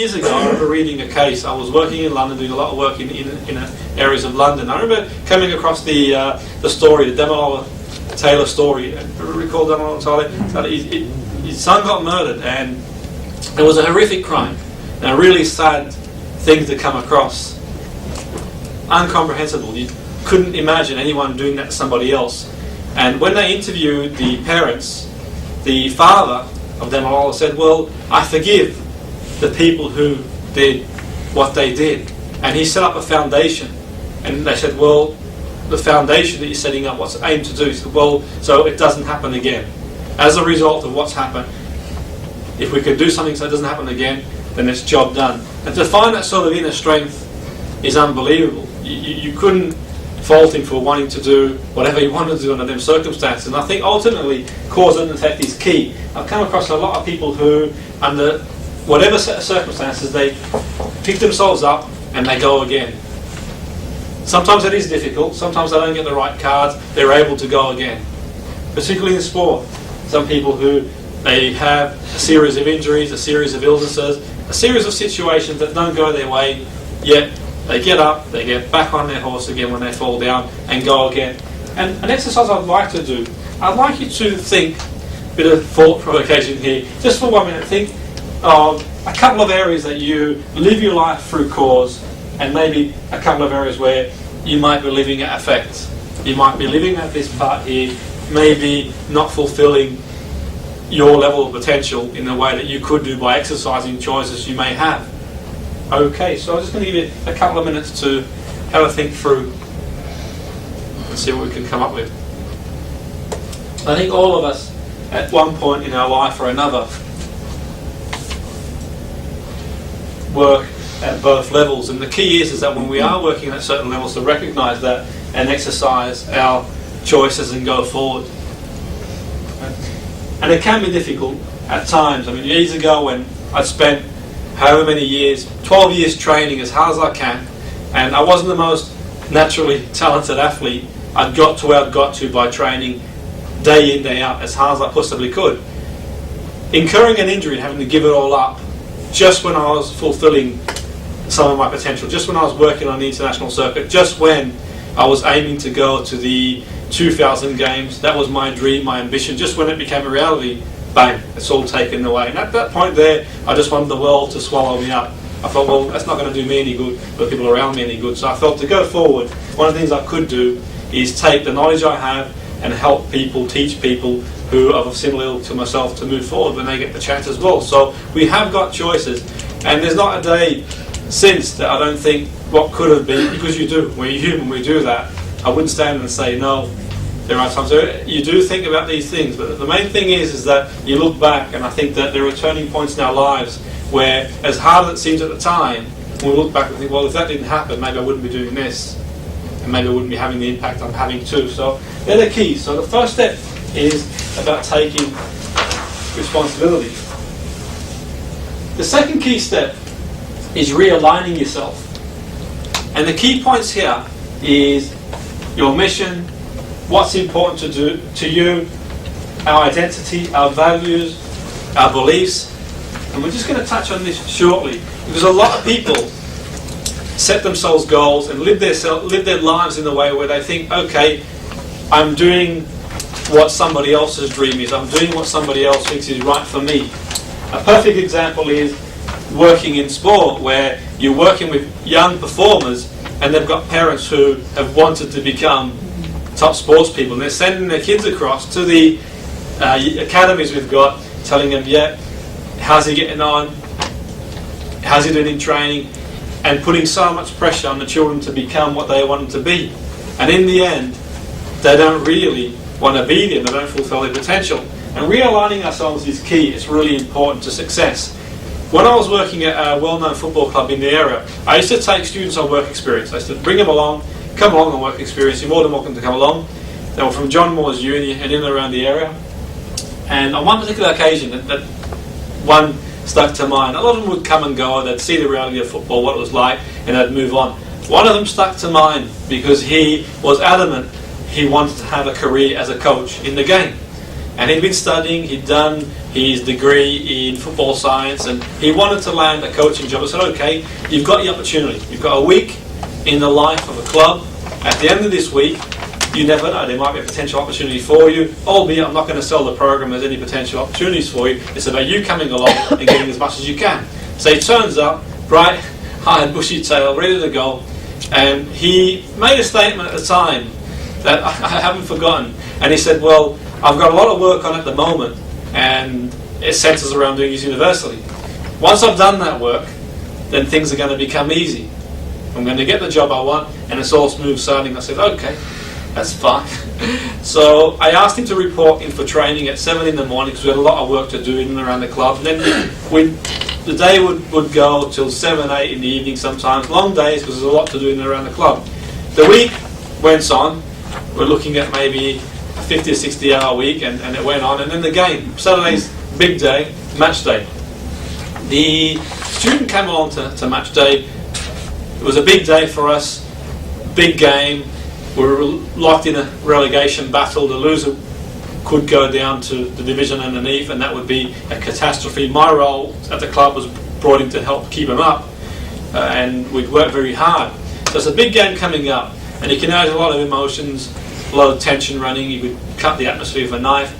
Years ago, I remember reading a case. I was working in London, doing a lot of work in areas of London. I remember coming across the story, the Demola Taylor story. Recall Demola Taylor? His son got murdered, and it was a horrific crime, and a really sad thing to come across. Incomprehensible. You couldn't imagine anyone doing that to somebody else. And when they interviewed the parents, the father of Demola said, "Well, I forgive the people who did what they did." And he set up a foundation, and they said, "Well, the foundation that you're setting up, what's it aimed to do?" He said, "Well, so it doesn't happen again. As a result of what's happened, if we could do something so it doesn't happen again, then it's job done." And to find that sort of inner strength is unbelievable. You couldn't fault him for wanting to do whatever he wanted to do under them circumstances. And I think ultimately cause and effect is key. I've come across a lot of people who, under whatever set of circumstances, they pick themselves up and they go again. Sometimes it is difficult, sometimes they don't get the right cards, they're able to go again. Particularly in sport. Some people who they have a series of injuries, a series of illnesses, a series of situations that don't go their way, yet they get up, they get back on their horse again when they fall down and go again. And an exercise I'd like to do, I'd like you to think, a bit of thought provocation here, just for 1 minute, think of a couple of areas that you live your life through cause, and maybe a couple of areas where you might be living at effect. You might be living at this part here, maybe not fulfilling your level of potential in the way that you could do by exercising choices you may have. Okay, so I'm just going to give you a couple of minutes to have a think through and see what we can come up with. I think all of us at one point in our life or another work at both levels, and the key is that when we are working at certain levels, to recognise that and exercise our choices and go forward. And it can be difficult at times. I mean, years ago when I'd spent however many years, 12 years training as hard as I can, and I wasn't the most naturally talented athlete, I'd got to where I'd got to by training day in, day out as hard as I possibly could. Incurring an injury and having to give it all up just when I was fulfilling some of my potential, just when I was working on the international circuit, just when I was aiming to go to the 2000 games, that was my dream, my ambition, just when it became a reality, bang, it's all taken away. And at that point there, I just wanted the world to swallow me up. I thought, well, that's not going to do me any good, or people around me any good. So I felt to go forward, one of the things I could do is take the knowledge I have and help people, teach people who are of similar ilk to myself to move forward when they get the chance as well. So we have got choices, and there's not a day since that I don't think what could have been, because you do, we're human, we do that. I wouldn't stand and say no. There are times you do think about these things, but the main thing is that you look back, and I think that there are turning points in our lives where, as hard as it seems at the time, we look back and think, well, if that didn't happen, maybe I wouldn't be doing this, and maybe I wouldn't be having the impact I'm having too. So they're the keys. So the first step is about taking responsibility. The second key step is realigning yourself. And the key points here is your mission, what's important to do to you, our identity, our values, our beliefs. And we're just going to touch on this shortly, because a lot of people set themselves goals and live their lives in a way where they think, okay, I'm doing what somebody else's dream is, I'm doing what somebody else thinks is right for me. A perfect example is working in sport, where you're working with young performers and they've got parents who have wanted to become top sports people, and they're sending their kids across to the academies we've got, telling them, yeah, how's he getting on, how's he doing in training, and putting so much pressure on the children to become what they want them to be. And in the end, they don't really want to be there, they don't fulfill their potential. And realigning ourselves is key, it's really important to success. When I was working at a well-known football club in the area, I used to take students on work experience. I used to bring them along, come along on work experience, you're more than welcome to come along. They were from John Moore's Uni and in and around the area. And on one particular occasion, that one stuck to mind. A lot of them would come and go, they'd see the reality of football, what it was like, and they'd move on. One of them stuck to mind because he was adamant he wanted to have a career as a coach in the game. And he'd been studying, he'd done his degree in football science, and he wanted to land a coaching job. I said, okay, you've got the opportunity. You've got a week in the life of a club. At the end of this week, you never know, there might be a potential opportunity for you, albeit I'm not going to sell the program as any potential opportunities for you. It's about you coming along and getting as much as you can. So he turns up, bright, high, bushy tail, ready to go, and he made a statement at the time that I haven't forgotten. And he said, well, I've got a lot of work on at the moment, and it centres around doing his university. Once I've done that work, then things are going to become easy. I'm going to get the job I want, and it's all smooth sailing. I said, okay, that's fine. So I asked him to report in for training at 7 in the morning because we had a lot of work to do in and around the club. And then the day would go till 7, 8 in the evening sometimes, long days because there's a lot to do in and around the club. The week went on. We're looking at maybe a 50 or 60 hour week, and it went on. And then the game, Saturday's big day, match day. The student came along to match day. It was a big day for us, big game. We were locked in a relegation battle. The loser could go down to the division underneath, and that would be a catastrophe. My role at the club was brought in to help keep them up, and we'd worked very hard. So it's a big game coming up, and you can imagine a lot of emotions, a lot of tension running. You could cut the atmosphere with a knife.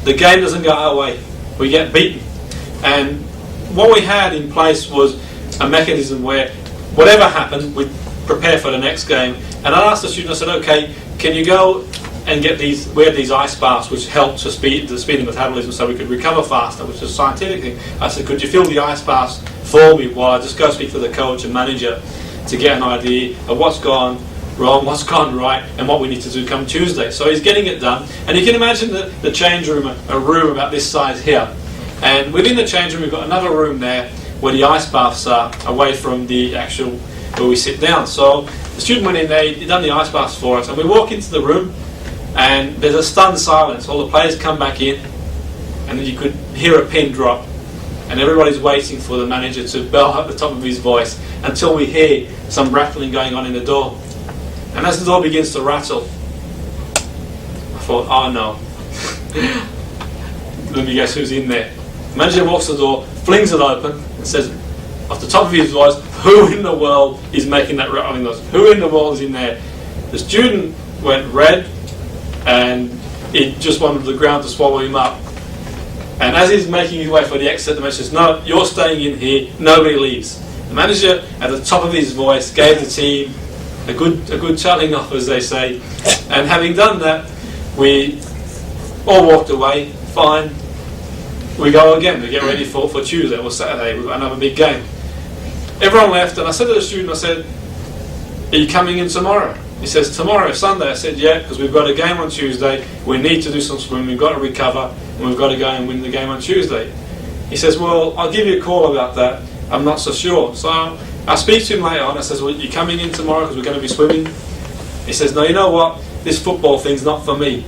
The game doesn't go our way. We get beaten. And what we had in place was a mechanism where whatever happened, we'd prepare for the next game. And I asked the student, I said, okay, can you go and get these, we had these ice baths which helped to speed the metabolism so we could recover faster, which is a scientific thing. I said, could you fill the ice baths for me while I just go speak to the coach and manager to get an idea of what's gone wrong, what's gone right, and what we need to do come Tuesday. So he's getting it done. And you can imagine the change room, a room about this size here. And within the change room, we've got another room there where the ice baths are away from the actual where we sit down. So the student went in there, he'd done the ice baths for us, and we walk into the room, and there's a stunned silence. All the players come back in, and then you could hear a pin drop, and everybody's waiting for the manager to bell at the top of his voice until we hear some rattling going on in the door. And as the door begins to rattle, I thought, oh no. Let me guess who's in there. The manager walks to the door, flings it open, and says, off the top of his voice, who in the world is making that rattling noise? Who in the world is in there? The student went red, and he just wanted the ground to swallow him up. And as he's making his way for the exit, the manager says, no, you're staying in here, nobody leaves. The manager, at the top of his voice, gave the team a good telling off, as they say. And having done that, we all walked away, fine. We go again, we get ready for Tuesday or Saturday, we've got another big game. Everyone left, and I said to the student, I said, are you coming in tomorrow? He says, tomorrow, Sunday. I said, yeah, because we've got a game on Tuesday, we need to do some swimming, we've got to recover, and we've got to go and win the game on Tuesday. He says, well, I'll give you a call about that, I'm not so sure. So I speak to him later on, I says, well, you coming in tomorrow because we're going to be swimming? He says, no, you know what, this football thing's not for me.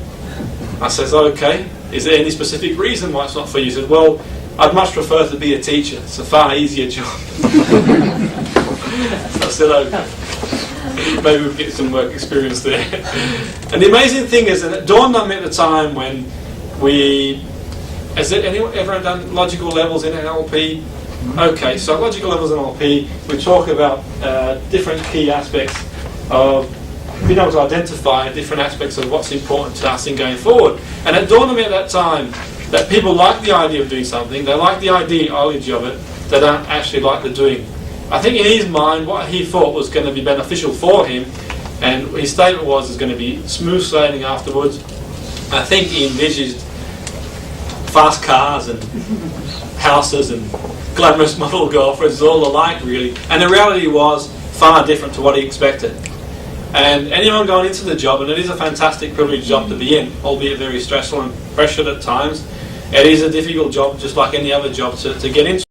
I says, okay, is there any specific reason why it's not for you? He said, well, I'd much prefer to be a teacher, it's a far easier job. So I said, okay, maybe we'll get some work experience there. And the amazing thing is, and it dawned on me at the time when has anyone ever done logical levels in NLP? Okay, so logical levels in NLP, we talk about different key aspects of being able to identify different aspects of what's important to us in going forward. And it dawned on me at that time that people like the idea of doing something, they like the ideology of it, they don't actually like the doing. I think in his mind, what he thought was going to be beneficial for him, and his statement was, is going to be smooth sailing afterwards. I think he envisaged fast cars and houses and glamorous model girlfriends, all alike really. And the reality was far different to what he expected. And anyone going into the job, and it is a fantastic privileged job to be in, albeit very stressful and pressured at times, it is a difficult job just like any other job to get into.